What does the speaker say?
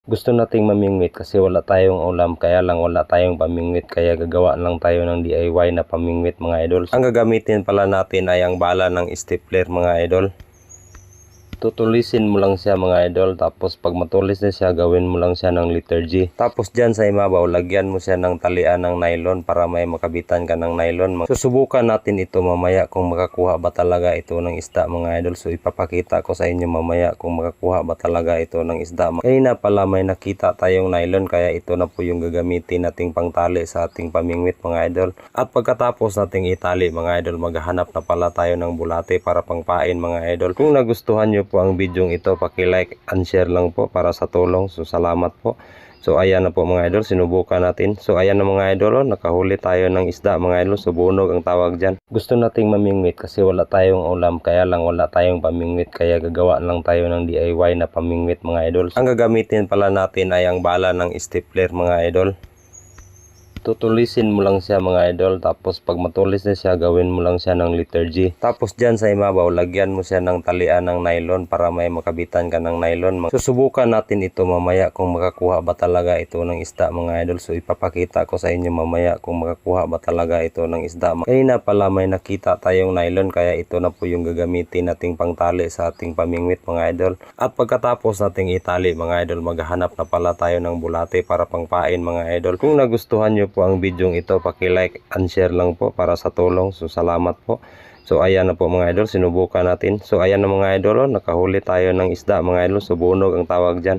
Gusto nating mamingwit kasi wala tayong ulam, kaya lang wala tayong pamingwit, kaya gagawa lang tayo ng DIY na pamingwit mga idol. Ang gagamitin pala natin ay ang bala ng stapler mga idol. Tutulisin mo lang siya mga idol, tapos pag matulis na siya, gawin mo lang siya ng letter G. Tapos dyan sa imabaw, lagyan mo siya ng talian ng nylon para may makabitan ka ng nylon. Susubukan natin ito mamaya kung makakuha ba talaga ito ng isda mga idol. So ipapakita ko sa inyo mamaya kung makakuha ba talaga ito ng isda. Kanina pala may nakita tayong nylon, kaya ito na po yung gagamitin nating pangtali sa ating pamingwit mga idol. At pagkatapos nating itali mga idol, maghahanap na pala tayo ng bulate para pangpain mga idol. Kung nagustuhan nyo po ang video ito, paki-like and share lang po para sa tulong. So salamat po. So ayan na po mga idol, sinubukan natin. So ayan na mga idol, nakahuli tayo ng isda mga idol. So bunog ang tawag dyan. Gusto nating mamingwit kasi wala tayong ulam, kaya lang wala tayong pamingwit, kaya gagawa lang tayo ng DIY na pamingwit mga idol. Ang gagamitin pala natin ay ang bala ng stapler mga idol. Tutulisin mo lang siya mga idol, tapos pag matulis na siya, gawin mo lang siya ng letter G. Tapos dyan sa imabaw, lagyan mo siya ng talian ng nylon para may makabitan ka ng nylon. Susubukan natin ito mamaya kung makakuha ba talaga ito ng isda mga idol. So ipapakita ko sa inyo mamaya kung makakuha ba talaga ito ng isda. Kanina pala may nakita tayong nylon, kaya ito na po yung gagamitin nating pangtali sa ating pamingwit mga idol. At pagkatapos nating itali mga idol, maghahanap na pala tayo ng bulate para pangpain mga idol. Kung nagustuhan nyo po ang video ito, paki-like and share lang po para sa tulong. So salamat po. So ayan na po mga idol, sinubukan natin. So ayan na mga idol, nakahuli tayo ng isda mga idol. So bunog ang tawag dyan.